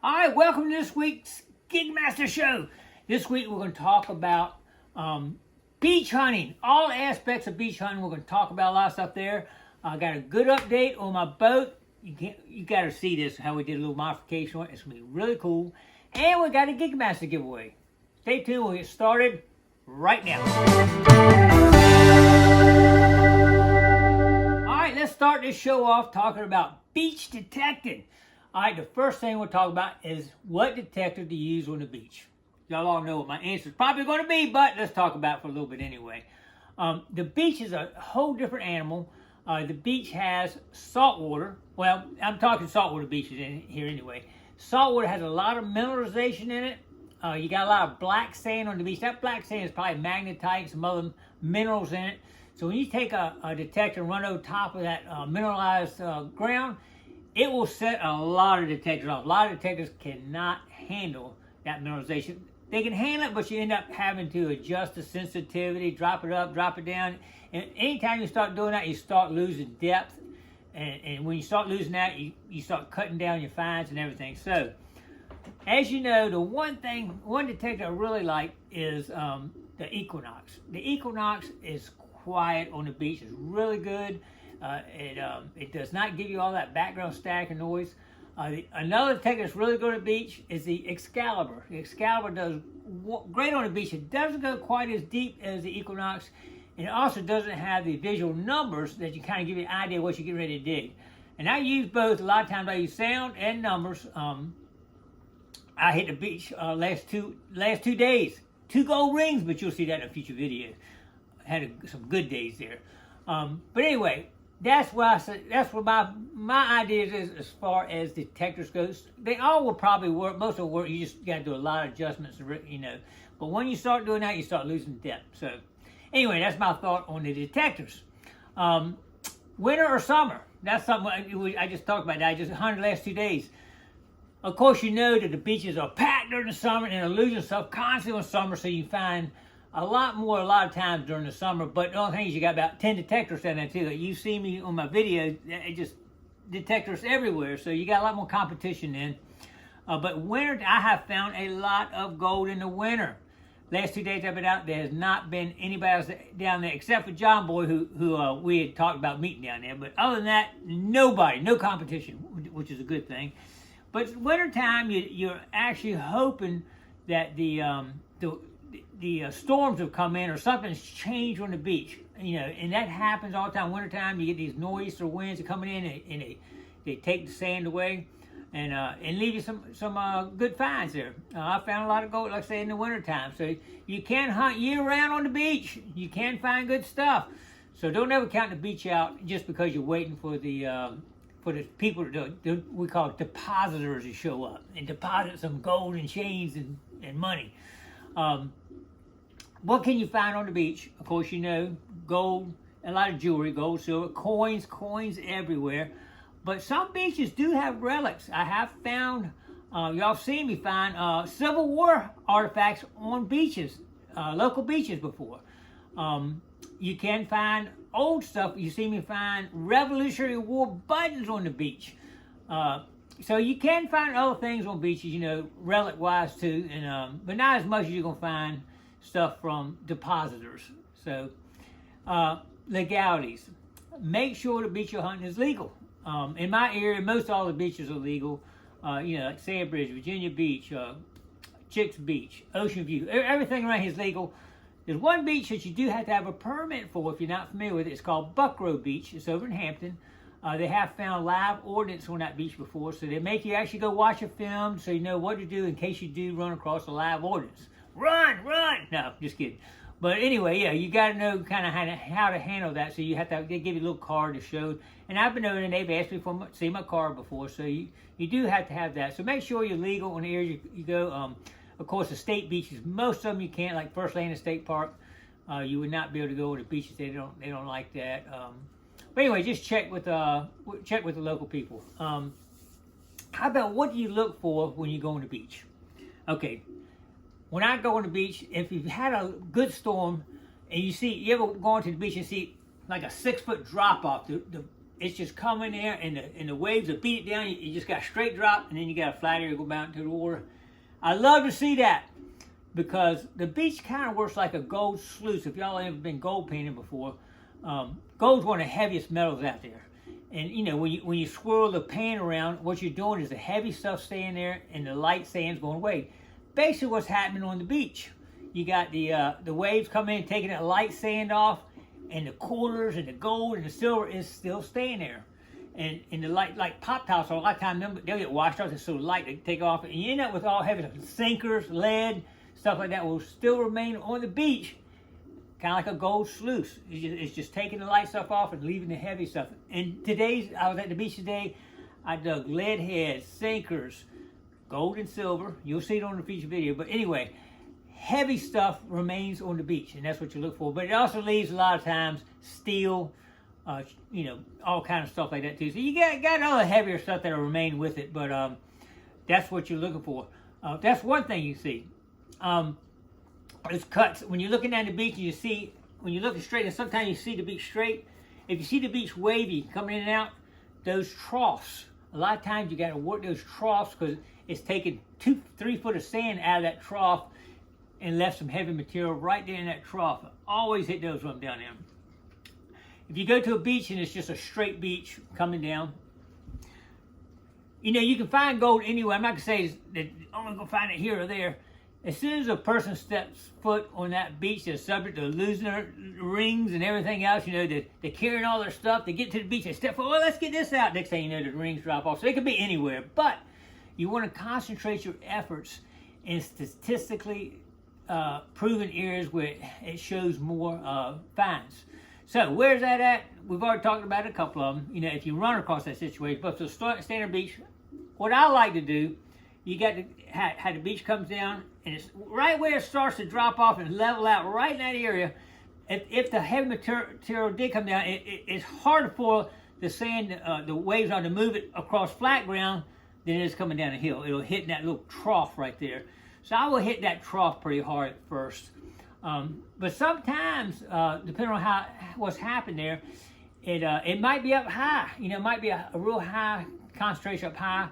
All right, welcome to this week's Gigmaster Show. This week we're going to talk about beach hunting. All aspects of beach hunting. We're going to talk about a lot of stuff there. I got a good update on my boat. You got to see this, how we did a little modification on it. It's going to be really cool. And we got a Gigmaster giveaway. Stay tuned. We'll get started right now. All right, let's start this show off talking about beach detecting. All right, the first thing we'll talk about is what detector to use on the beach. Y'all all know what my answer is probably going to be, but let's talk about it for a little bit anyway. The beach is a whole different animal. The beach has salt water. Well, I'm talking saltwater beaches in here anyway. Saltwater has a lot of mineralization in it. You got a lot of black sand on the beach. That black sand is probably magnetite, some other minerals in it. So when you take a detector and run over top of that mineralized ground, it will set a lot of detectors off. A lot of detectors cannot handle that mineralization. They can handle it, but you end up having to adjust the sensitivity, drop it up, drop it down. And anytime you start doing that, you start losing depth. And when you start losing that, you start cutting down your fines and everything. So, as you know, the one detector I really like is the Equinox. The Equinox is quiet on the beach. It's really good. It does not give you all that background static and noise. Another detector that's really good at the beach is the Excalibur. The Excalibur does great on the beach. It doesn't go quite as deep as the Equinox, and it also doesn't have the visual numbers that you kind of give you an idea of what you're getting ready to dig. And I use both. A lot of times I use sound and numbers. I hit the beach last two days. 2 gold rings, but you'll see that in a future video. Had some good days there. But anyway, that's why my ideas is as far as detectors goes. They all will probably work. Most will work. You just got to do a lot of adjustments, you know. But when you start doing that, you start losing depth. So anyway, that's my thought on the detectors. Winter or summer? That's something I just talked about. I just hunted the last 2 days. Of course, you know that the beaches are packed during the summer and are losing stuff constantly in summer, so you find a lot of times during the summer. But the only thing is you got about 10 detectors down there too. You see me on my video, it just detectors everywhere, so you got a lot more competition then. But winter, I have found a lot of gold in the winter. Last 2 days I've been out, there has not been anybody else down there except for John Boy, who we had talked about meeting down there. But other than that, nobody, no competition, which is a good thing. But wintertime, you're actually hoping that the storms have come in or something's changed on the beach, you know, and that happens all the time. Wintertime, you get these nor'easter winds that coming in and they take the sand away and leave you some good finds there. I found a lot of gold, like I say, in the wintertime. So you can hunt year round on the beach. You can find good stuff. So don't ever count the beach out just because you're waiting for the people we call it depositors to show up and deposit some gold and chains and money. What can you find on the beach? Of course, you know, gold, a lot of jewelry, gold, silver, coins everywhere. But some beaches do have relics. I have found, y'all seen me find Civil War artifacts on beaches, local beaches before. You can find old stuff. You see me find Revolutionary War buttons on the beach. So you can find other things on beaches, you know, relic-wise too, and but not as much as you're gonna find stuff from depositors. So legalities. Make sure the beach you're hunting is legal. In my area, most all the beaches are legal. You know, like Sandbridge, Virginia Beach, Chicks Beach, Ocean View. Everything around here is legal. There's one beach that you do have to have a permit for if you're not familiar with it. It's called Buckrow Beach. It's over in Hampton. They have found live ordnance on that beach before, so they make you actually go watch a film so you know what to do in case you do run across a live ordnance. Run! No, just kidding. But anyway, yeah, you got to know kind of how to handle that. So you have to, they give you a little card to show. And I've been over and they've asked me to see my card before, so you do have to have that. So make sure you're legal in the area you go. Of course, the state beaches, most of them you can't, like First Landing State Park. You would not be able to go to the beaches. They don't like that. But anyway, just check with the local people. How about what do you look for when you go on the beach? Okay, when I go on the beach, if you've had a good storm and you ever go onto the beach and see like a 6-foot drop off, the it's just coming there, and the waves will beat it down. You just got a straight drop, and then you got a flat area to go out into the water. I love to see that, because the beach kind of works like a gold sluice. If y'all ever been gold painting before, gold's one of the heaviest metals out there. And you know, when you swirl the pan around, what you're doing is the heavy stuff staying there and the light sand's going away. Basically what's happening on the beach. You got the waves coming in, taking that light sand off, and the quarters and the gold and the silver is still staying there. And the light, like pop tops, a lot of times they'll get washed off. It's so light they take off, and you end up with all heavy stuff. Sinkers, lead, stuff like that will still remain on the beach, kind of like a gold sluice. It's just taking the light stuff off and leaving the heavy stuff. And I was at the beach today. I dug lead heads, sinkers, gold and silver. You'll see it on the feature video. But anyway, heavy stuff remains on the beach, and that's what you look for. But it also leaves a lot of times steel, you know, all kind of stuff like that too. So you got other heavier stuff that'll remain with it, but that's what you're looking for. That's one thing you see. It's cuts. When you're looking down the beach, and you see, when you're looking straight, and sometimes you see the beach straight. If you see the beach wavy coming in and out, those troughs, a lot of times you got to work those troughs, because it's taking 2-3 foot of sand out of that trough and left some heavy material right there in that trough. Always hit those when I'm down there. If you go to a beach and it's just a straight beach coming down, you know, you can find gold anywhere. I'm not going to say that I'm going to go find it here or there. As soon as a person steps foot on that beach, they're subject to losing their rings and everything else. You know, they're carrying all their stuff. They get to the beach, they step foot, well, let's get this out. Next thing you know, the rings drop off. So it could be anywhere. But you want to concentrate your efforts in statistically proven areas where it shows more finds. So where's that at? We've already talked about a couple of them. You know, if you run across that situation. But for standard beach, what I like to do, you got to how the beach comes down, and it's right where it starts to drop off and level out, right in that area. If the heavy material did come down, it's harder for the sand, the waves on to move it across flat ground than it is coming down a hill. It'll hit in that little trough right there. So I will hit that trough pretty hard at first. But sometimes, depending on what's happened there, it might be up high. You know, it might be a real high concentration up high.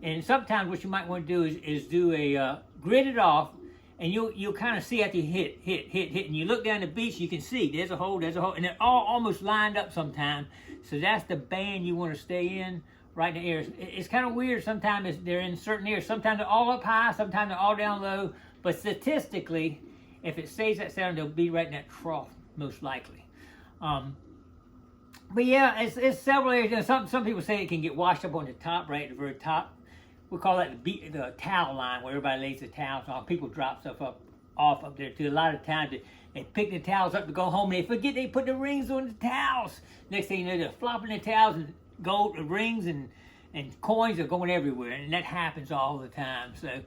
And sometimes what you might want to do is do a grid it off, and you'll kind of see after you hit, and you look down the beach, you can see there's a hole, and they're all almost lined up sometimes. So that's the band you want to stay in, right in the air. It's kind of weird. Sometimes they're in certain areas. Sometimes they're all up high. Sometimes they're all down low. But statistically, if it stays that sound, they'll be right in that trough, most likely. But yeah, it's several areas. You know, some people say it can get washed up on the top, right at the very top. We call that the towel line, where everybody lays the towels on. People drop stuff off up there too. A lot of times they pick the towels up to go home, and they forget they put the rings on the towels. Next thing you know, they're flopping the towels, and gold rings and coins are going everywhere, and that happens all the time. So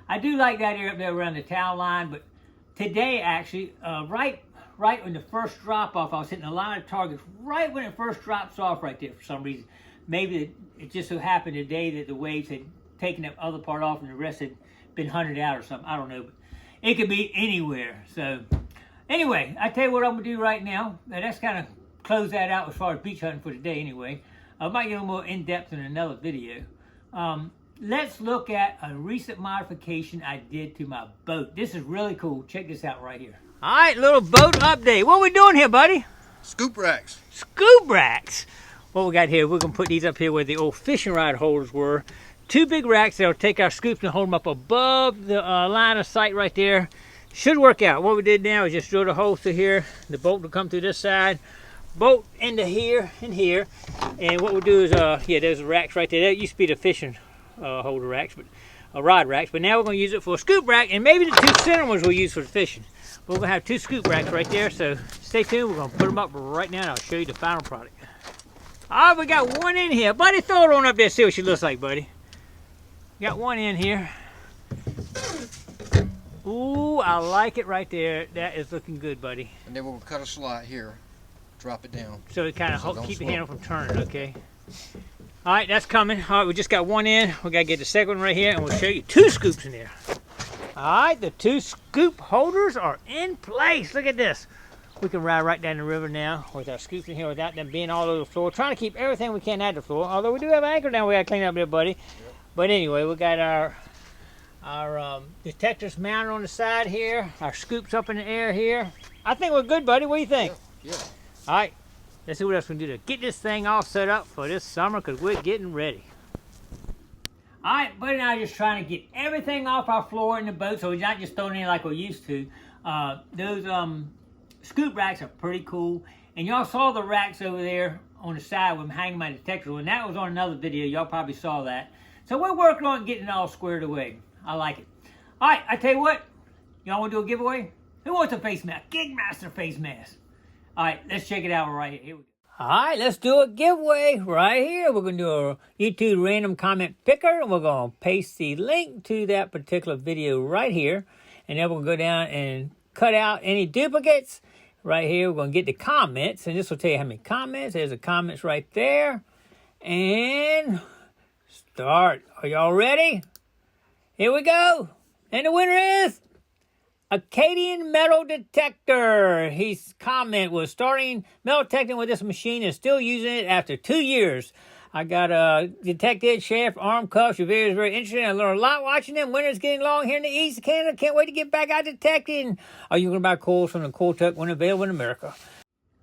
I do like that area up there around the towel line. But today, actually, right when the first drop off, I was hitting a lot of targets right when it first drops off right there for some reason. Maybe it just so happened today that the waves had taken that other part off and the rest had been hunted out or something. I don't know, but it could be anywhere. So anyway, I tell you what I'm gonna do right now. That's kind of close that out as far as beach hunting for today anyway. I might get a little more in-depth in another video. Let's look at a recent modification I did to my boat. This is really cool. Check this out right here. All right, little boat update. What are we doing here, buddy? Scoop racks. Scoop racks. What we got here, we're gonna put these up here where the old fishing rod holders were. 2 big racks that'll take our scoops and hold them up above the line of sight right there. Should work out. What we did now is just drill the holes through here. The bolt will come through this side, bolt into here and here. And what we'll do is, yeah, there's the racks right there. That used to be the fishing holder racks, but rod racks. But now we're gonna use it for a scoop rack, and maybe the 2 center ones we'll use for the fishing. But we're gonna have 2 scoop racks right there. So stay tuned. We're gonna put them up right now, and I'll show you the final product. All right, we got one in here. Buddy, throw it on up there, see what she looks like, buddy. Got one in here. Ooh, I like it right there. That is looking good, buddy. And then we'll cut a slot here, drop it down. So it kind of keep the handle from turning, okay? All right, that's coming. All right, we just got one in. We got to get the second one right here, and we'll show you 2 scoops in there. All right, the 2 scoop holders are in place. Look at this. We can ride right down the river now with our scoops in here without them being all over the floor. Trying to keep everything we can at the floor. Although we do have an anchor down we got to clean up there, buddy. Yep. But anyway, we got our detectors mounted on the side here. Our scoops up in the air here. I think we're good, buddy. What do you think? Yeah. All right. Let's see what else we can do to get this thing all set up for this summer because we're getting ready. All right, Buddy and I are just trying to get everything off our floor in the boat so we're not just throwing it in like we're used to. Those scoop racks are pretty cool. And y'all saw the racks over there on the side with them hanging my detectors. And that was on another video. Y'all probably saw that. So we're working on getting it all squared away. I like it. All right, I tell you what. Y'all want to do a giveaway? Who wants a face mask? Gigmaster face mask. All right, let's check it out right here. Here we go. All right, let's do a giveaway right here. We're going to do a YouTube random comment picker, and we're going to paste the link to that particular video right here. And then we'll go down and cut out any duplicates. Right here, we're going to get the comments, and this will tell you how many comments. There's the comments right there. And start. Are y'all ready? Here we go. And the winner is Acadian Metal Detector. His comment was starting metal detecting with this machine and still using it after 2 years. I got detected shaft, arm cuffs. Your video is very interesting. I learned a lot watching them. Winter's getting long here in the east of Canada. Can't wait to get back out detecting. Are you going to buy coils from the Coil Tuck when available in America?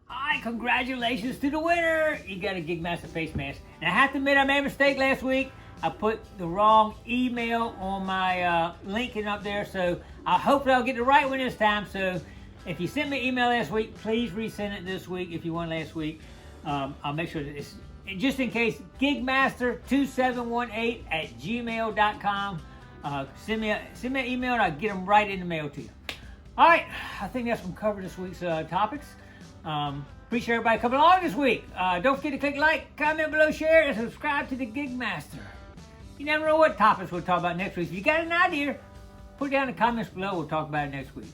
All right, congratulations to the winner. You got a Gigmaster face mask. And I have to admit I made a mistake last week. I put the wrong email on my linking up there, so hopefully I'll get the right one this time. So if you sent me an email last week, please resend it this week if you won last week. I'll make sure that it's, just in case, gigmaster2718@gmail.com. Send me an email and I'll get them right in the mail to you. All right, I think that's going to cover this week's topics. Appreciate everybody coming along this week. Don't forget to click like, comment below, share, and subscribe to the Gigmaster. You never know what topics we'll talk about next week. If you got an idea, put it down in the comments below. We'll talk about it next week.